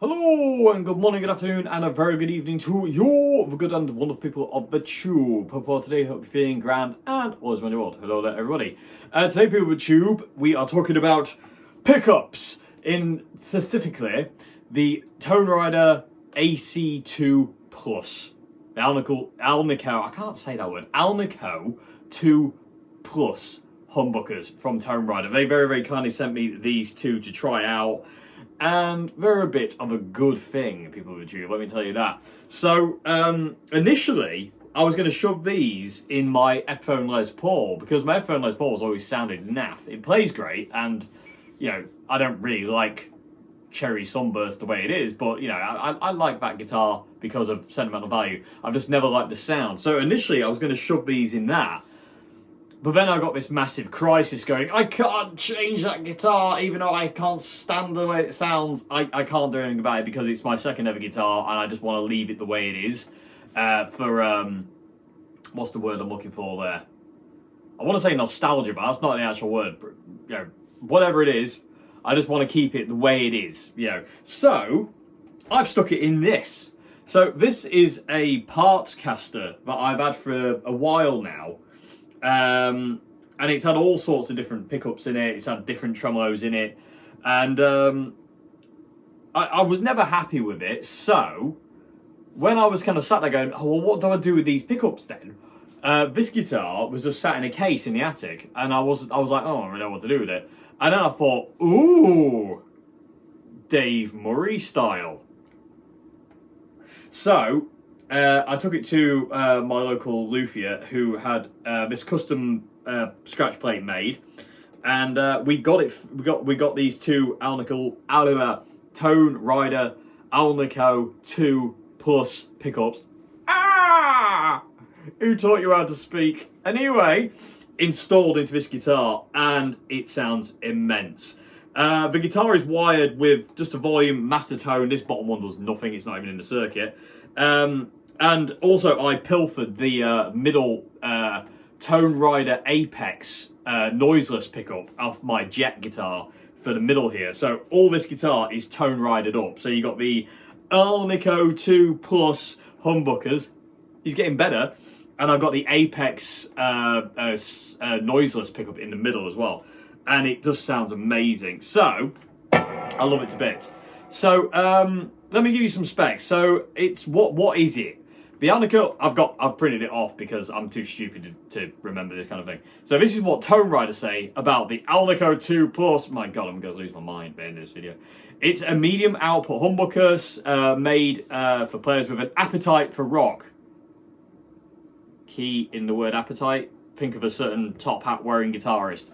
Hello and good morning, good afternoon, and a very good evening to you, the good and wonderful people of the tube. Hope for today, hope you're feeling grand and always around the world. Hello there, everybody. Today, people of the tube, we are talking about pickups, in specifically the Tonerider AC2 Plus. The Alnico, I can't say that word, Alnico 2 Plus humbuckers from Tonerider. They very, very kindly sent me these two to try out. And they're a bit of a good thing, people of the tube, let me tell you that. So, initially, I was going to shove these in my Epiphone Les Paul, because my Epiphone Les Paul has always sounded naff. It plays great, and, you know, I don't really like Cherry Sunburst the way it is, but, you know, I like that guitar because of sentimental value. I've just never liked the sound. So, initially, I was going to shove these in that. But then I got this massive crisis going, I can't change that guitar, even though I can't stand the way it sounds. I can't do anything about it because it's my second ever guitar and I just want to leave it the way it is. What's the word I'm looking for there? I want to say nostalgia, but that's not the actual word. But, you know, whatever it is, I just want to keep it the way it is, you know. So, I've stuck it in this. So, this is a parts caster that I've had for a while now. And it's had all sorts of different pickups in it. It's had different tremolos in it. And I was never happy with it. So when I was kind of sat there going, oh, well, what do I do with these pickups then? This guitar was just sat in a case in the attic. And I was like, oh, I don't really know what to do with it. And then I thought, ooh, Dave Murray style. So I took it to my local luthier who had this custom scratch plate made, and we got these two Tonerider Alnico 2 Plus pickups. Ah! Who taught you how to speak? Anyway, installed into this guitar, and it sounds immense. The guitar is wired with just a volume master tone. This bottom one does nothing. It's not even in the circuit. And also, I pilfered the middle Tonerider Apex noiseless pickup off my Jet guitar for the middle here. So all this guitar is Toneridered up. So you got the Alnico 2 Plus humbuckers. He's getting better. And I've got the Apex noiseless pickup in the middle as well. And it just sounds amazing. So, I love it to bits. So, let me give you some specs. So, it's what is it? The Alnico, I've printed it off because I'm too stupid to remember this kind of thing. So this is what Tonerider say about the Alnico 2 Plus. My God, I'm going to lose my mind by the end of this video. It's a medium output humbuckers made for players with an appetite for rock. Key in the word appetite. Think of a certain top hat wearing guitarist.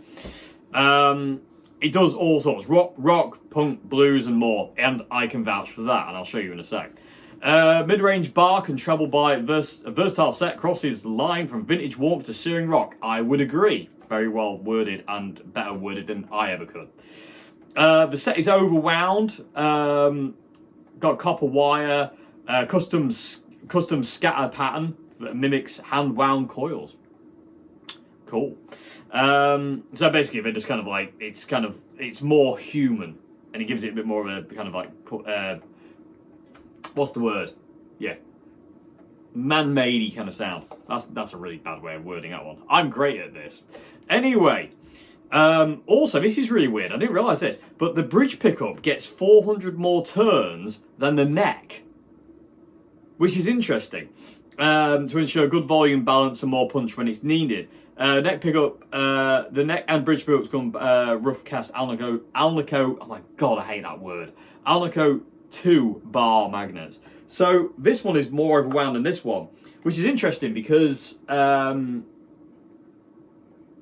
It does all sorts, rock, punk, blues and more, and I can vouch for that, and I'll show you in a sec. Mid-range bark and treble by a versatile set crosses line from vintage warmth to searing rock. I would agree. Very well worded and better worded than I ever could. The set is overwound, got copper wire, custom scatter pattern that mimics hand-wound coils. Cool. So basically, they're just kind of like, it's more human, and it gives it a bit more of a kind of like, what's the word? Yeah, man-made-y kind of sound. That's a really bad way of wording that one. I'm great at this. Anyway, also this is really weird. I didn't realise this, but the bridge pickup gets 400 more turns than the neck, which is interesting. To ensure good volume balance and more punch when it's needed. Neck pickup, the neck and bridge pickups come rough cast Alnico, oh my God, I hate that word. Alnico 2 bar magnets. So this one is more overwound than this one, which is interesting because like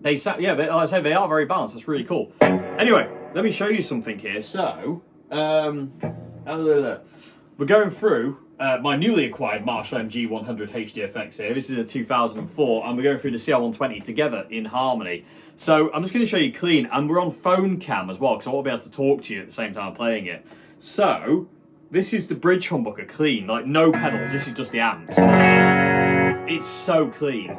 I say, they are very balanced. That's really cool. Anyway, let me show you something here. So, we're going through my newly acquired Marshall MG100 HDFX here. This is a 2004, and we're going through the CL120 together in harmony. So I'm just going to show you clean, and we're on phone cam as well, because I won't be able to talk to you at the same time playing it. So this is the bridge humbucker clean, like no pedals. This is just the amps. It's so clean.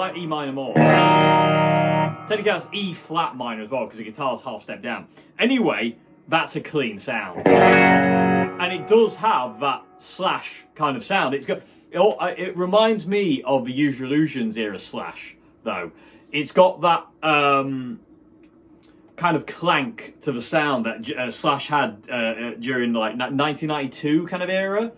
like E minor more. Technically that's E flat minor as well, because the guitar's half step down. Anyway, that's a clean sound. And it does have that Slash kind of sound. It reminds me of the Use Your Illusions era Slash, though. It's got that kind of clank to the sound that Slash had during like 1992 kind of era.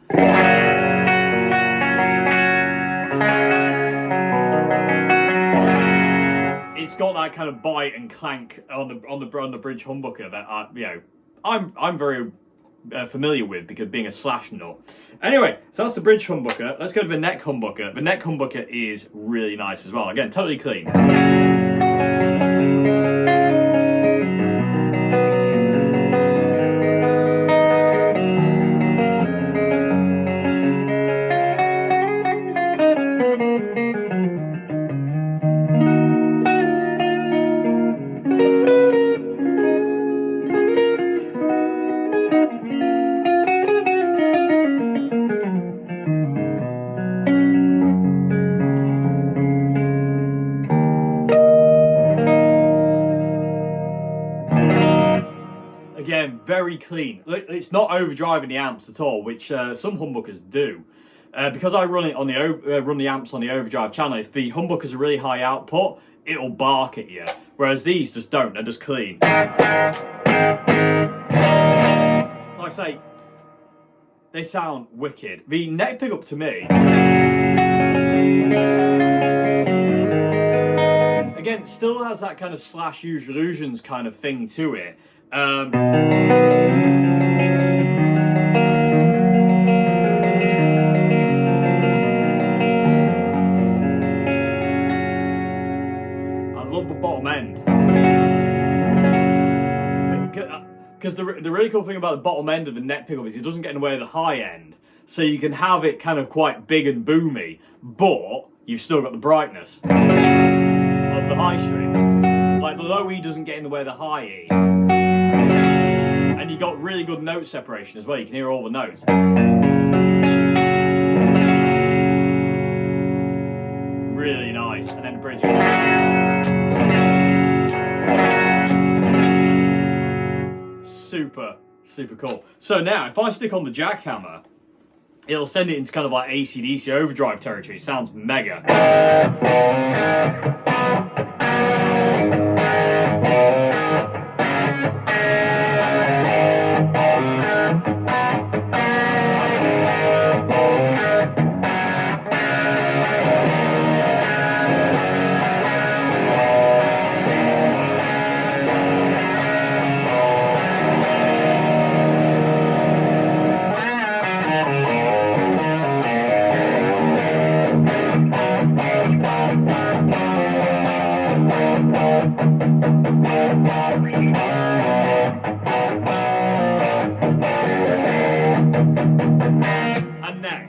It's got that kind of bite and clank on the bridge humbucker that I'm very familiar with, because being a Slash nut. Anyway, so that's the bridge humbucker. Let's go to the neck humbucker. The neck humbucker is really nice as well. Again, totally clean. Again, very clean. It's not overdriving the amps at all, which some humbuckers do. Because I run it on run the amps on the overdrive channel. If the humbuckers are really high output, it'll bark at you. Whereas these just don't. They're just clean. Like I say, they sound wicked. The neck pickup to me, again, still has that kind of Slash Use Your Illusions kind of thing to it. I love the bottom end, because the really cool thing about the bottom end of the neck pickup is it doesn't get in the way of the high end, so you can have it kind of quite big and boomy, but you've still got the brightness of the high strings. Like the low E doesn't get in the way of the high E. And you got really good note separation as well. You can hear all the notes. Really nice. And then the bridge. Super, super cool. So now, if I stick on the jackhammer, it'll send it into kind of like AC/DC overdrive territory. It sounds mega. And neck.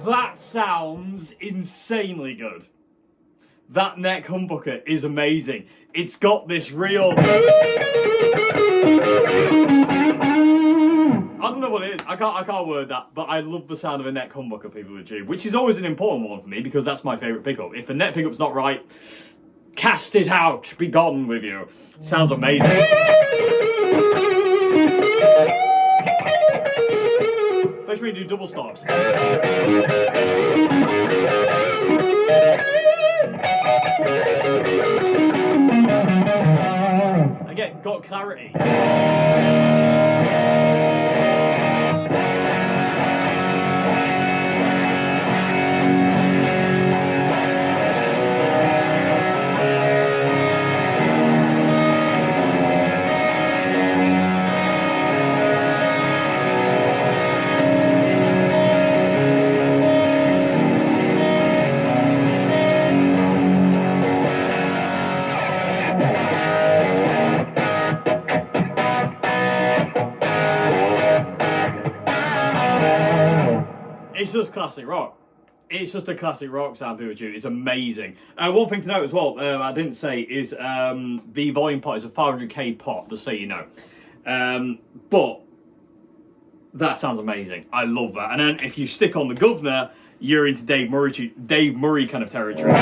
That sounds insanely good. That neck humbucker is amazing. It's got this real... I don't know what it is. I can't word that, but I love the sound of a neck humbucker, people with tube, which is always an important one for me because that's my favourite pickup. If the neck pickup's not right, cast it out, be gone with you. Sounds amazing. Let's really do double stops. Again, got clarity. it's just classic rock. It's just a classic rock sound, people. It's amazing. One thing to note as well, I didn't say, is the volume pot is a 500k pot, just so you know. But that sounds amazing. I love that. And then if you stick on the governor, you're into Dave Murray kind of territory.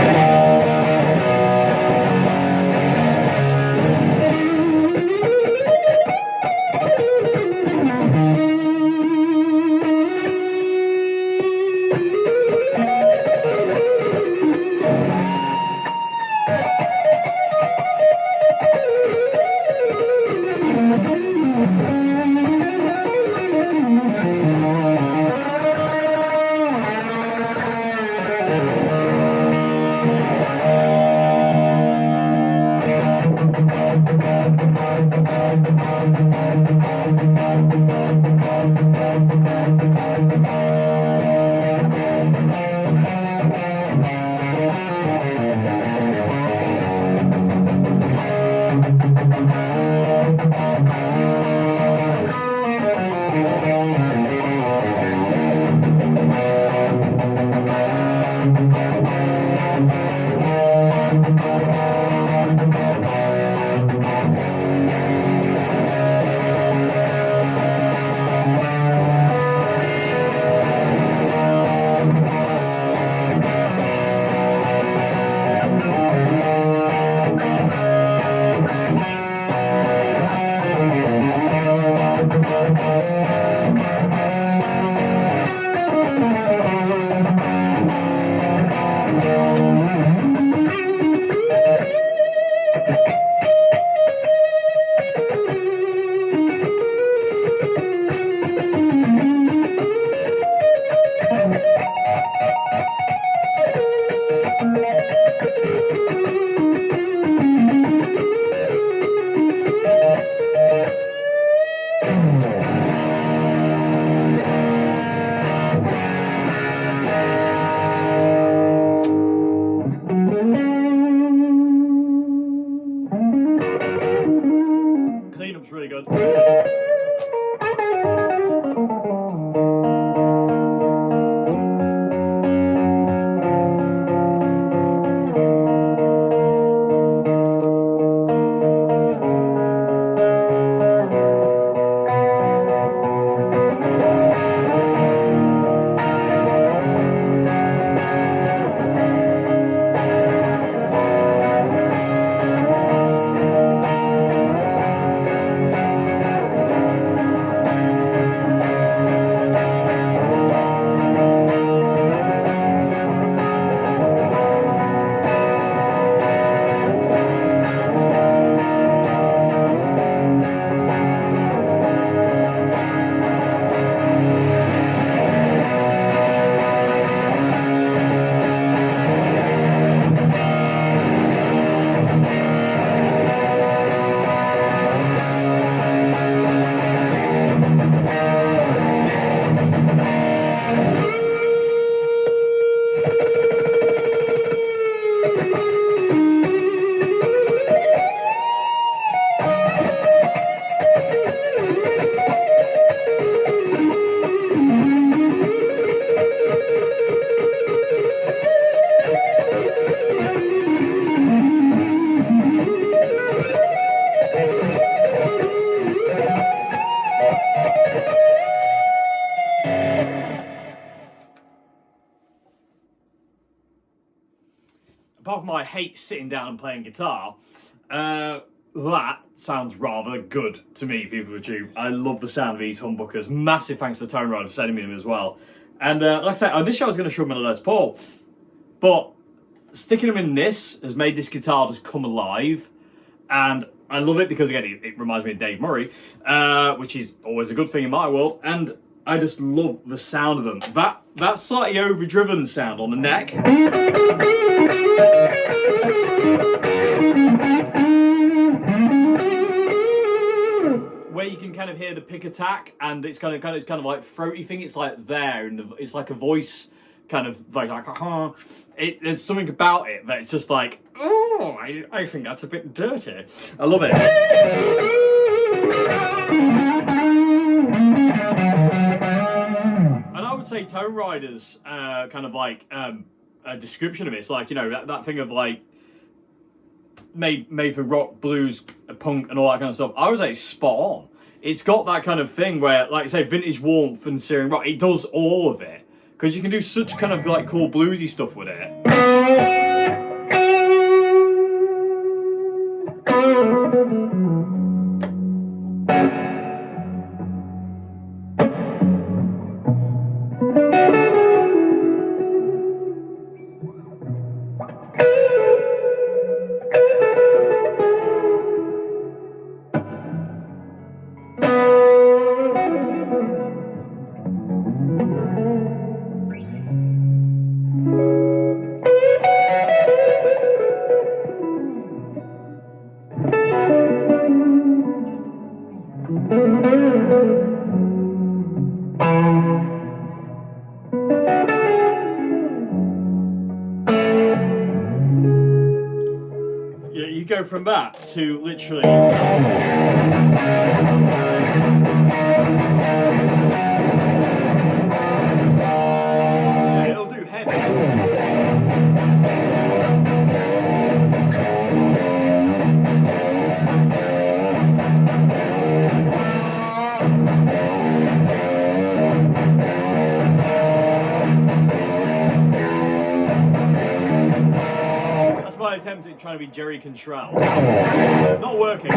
Cleanup's really good. Apart from I hate sitting down and playing guitar, that sounds rather good to me, people of YouTube. I love the sound of these humbuckers. Massive thanks to Tonerider for sending me them as well. And like I said, initially I was going to shove them in a Les Paul, but sticking them in this has made this guitar just come alive. And I love it because, again, it reminds me of Dave Murray, which is always a good thing in my world. And I just love the sound of them. That slightly overdriven sound on the neck. Where you can kind of hear the pick attack, and it's kind of like throaty thing. It's like there, and it's like a voice, kind of like there's something about it that it's just like, oh, I think that's a bit dirty. I love it. And I would say Tonerider's kind of like a description of it. It's like, you know, that thing of like made for rock, blues, punk, and all that kind of stuff. I would say it's spot on. It's got that kind of thing where, like I say, vintage warmth and searing rock. It does all of it because you can do such kind of like cool bluesy stuff with it. You go from that to literally yeah, it'll do heavy. Attempt at trying to be Jerry Cantrell. Not working.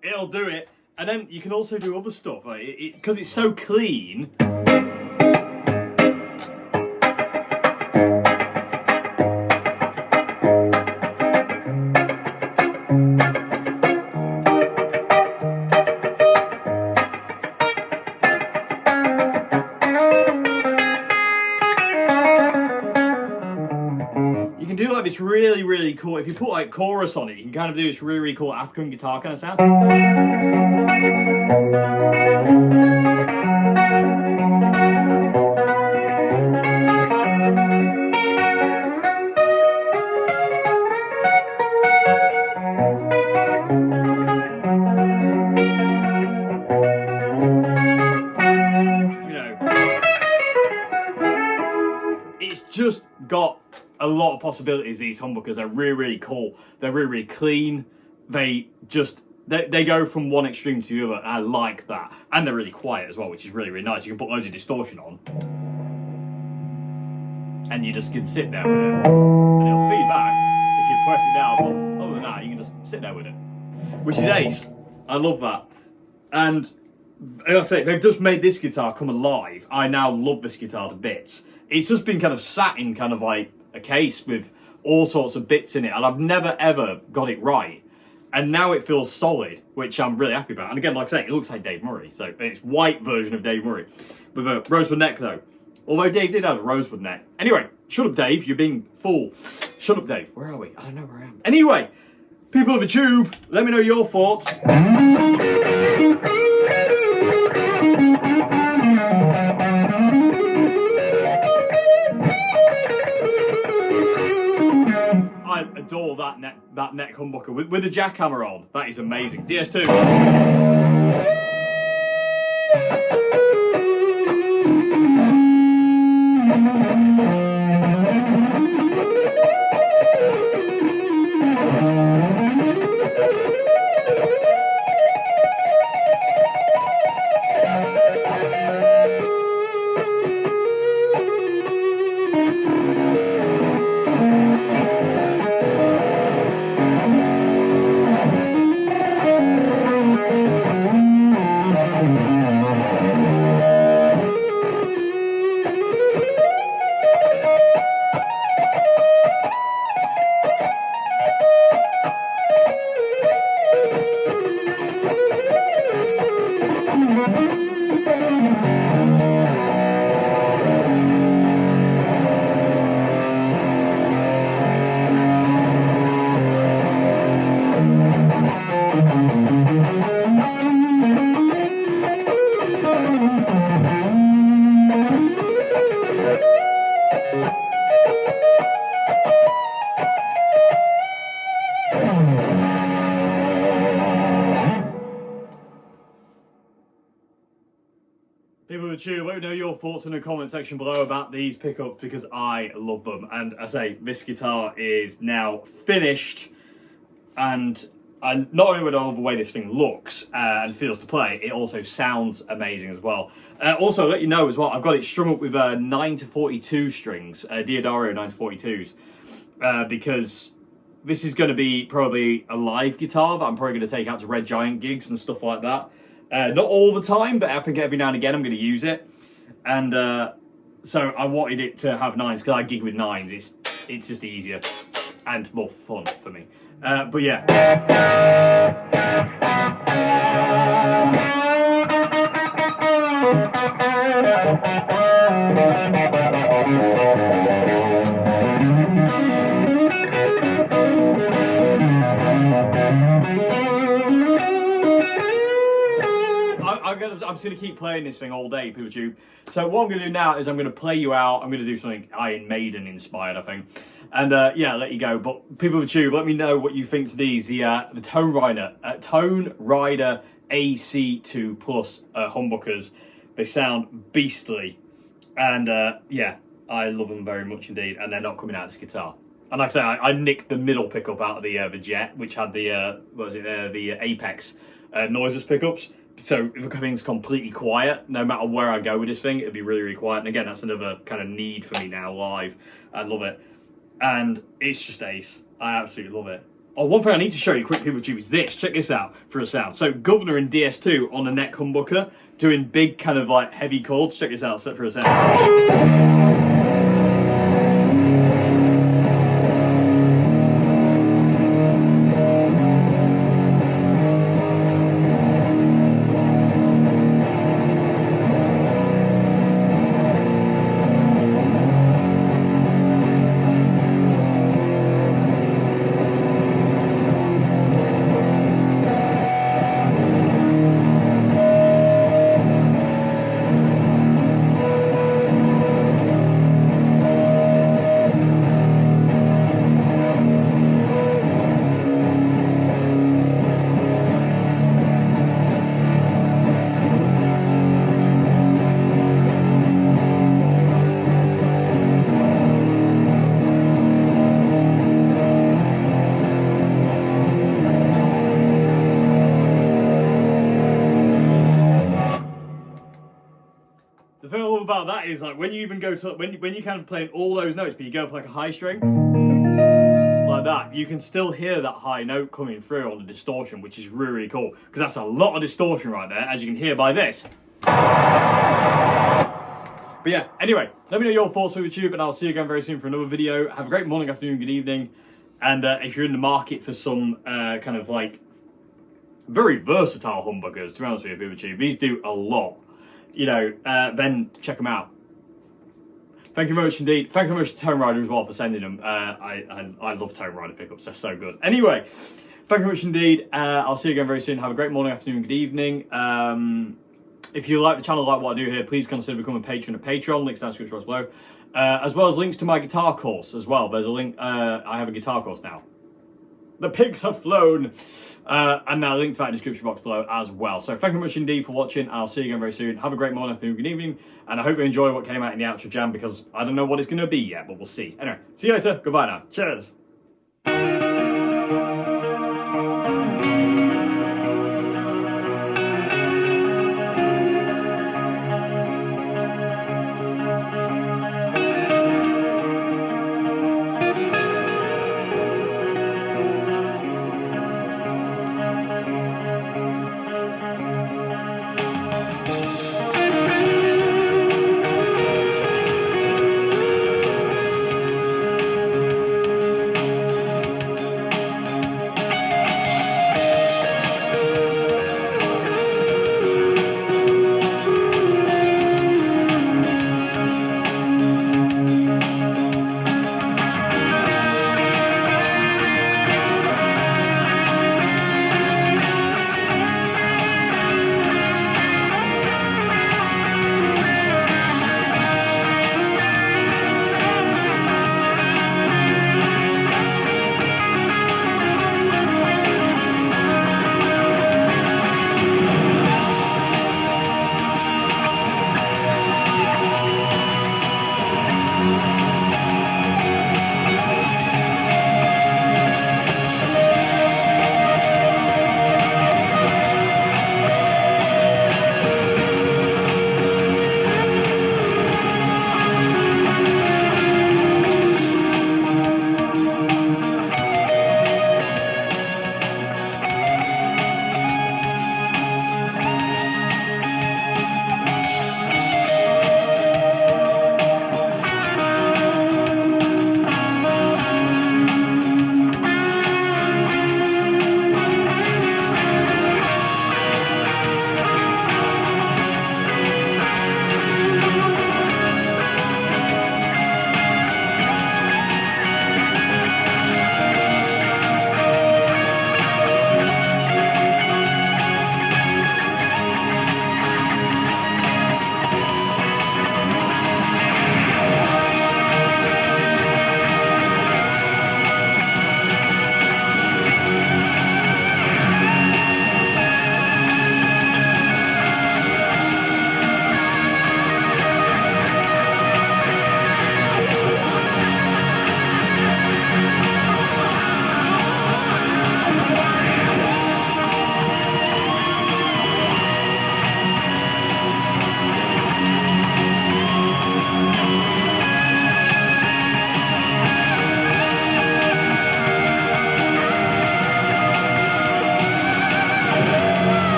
It'll do it, and then you can also do other stuff because it's so clean. You can do like this really, really cool. If you put like chorus on it, you can kind of do this really, really cool African guitar kind of sound. It's just got a lot of possibilities. These humbuckers are really, really cool. They're really, really clean. They go from one extreme to the other. I like that, and they're really quiet as well, which is really, really nice. You can put loads of distortion on, and you just can sit there with it, and it'll feed back if you press it down. But other than that, you can just sit there with it, which is ace. I love that, and like I say, they've just made this guitar come alive. I now love this guitar to bits. It's just been kind of sat in kind of like a case with all sorts of bits in it, and I've never ever got it right. And now it feels solid, which I'm really happy about. And again, like I say, it looks like Dave Murray. So it's white version of Dave Murray with a rosewood neck though. Although Dave did have a rosewood neck. Anyway, shut up Dave, you're being fool. Shut up Dave, where are we? I don't know where I am. Anyway, People of the tube, let me know your thoughts. I adore that neck humbucker with the jackhammer on. That is amazing. DS2. People of the tube, let me know your thoughts in the comment section below about these pickups because I love them. And I say, this guitar is now finished, and I not only love the way this thing looks and feels to play, it also sounds amazing as well. Also, let you know as well, I've got it strung up with 9 to 42 strings, Diodario 9 to 42s, because this is going to be probably a live guitar that I'm probably going to take out to Red Giant gigs and stuff like that. Not all the time, but I think every now and again I'm going to use it. And so I wanted it to have 9s because I gig with 9s. It's just easier and more fun for me. But yeah. I'm just going to keep playing this thing all day, people of the tube. So what I'm going to do now is I'm going to play you out. I'm going to do something Iron Maiden inspired, I think. And yeah, let you go. But people of the tube, let me know what you think to these. The Tonerider AC2 Plus humbuckers. They sound beastly. And yeah, I love them very much indeed. And they're not coming out of this guitar. And like I say, I nicked the middle pickup out of the Jet, which had the the Apex noiseless pickups. So if everything's completely quiet, no matter where I go with this thing, it'll be really, really quiet. And again, that's another kind of need for me now live. I love it. And it's just ace. I absolutely love it. Oh, one thing I need to show you quick, people, is this. Check this out for a sound. So Governor in DS2 on a neck humbucker, doing big kind of like heavy chords. Check this out for a sound. The thing I love about that is like when you even go to when you kind of playing all those notes, but you go for like a high string like that, you can still hear that high note coming through on the distortion, which is really, really cool because that's a lot of distortion right there, as you can hear by this. But yeah, anyway, let me know your thoughts with YouTube, and I'll see you again very soon for another video. Have a great morning, afternoon, good evening, and if you're in the market for some kind of like very versatile humbuckers, to be honest with you, YouTube, these do a lot. You know, then check them out. Thank you very much indeed. Thank you very much to Tonerider as well for sending them. I love Tonerider pickups, they're so good. Anyway, thank you very much indeed. I'll see you again very soon. Have a great morning, afternoon, good evening. If you like the channel, like what I do here, please consider becoming a patron of Patreon. Links down in the description box below. As well as links to my guitar course as well. There's a link, I have a guitar course now. The pigs have flown. And now link to that in the description box below as well. So thank you much indeed for watching, and I'll see you again very soon. Have a great morning, afternoon, good evening, and I hope you enjoy what came out in the outro jam, because I don't know what it's going to be yet, but we'll see. Anyway, see you later. Goodbye now. Cheers.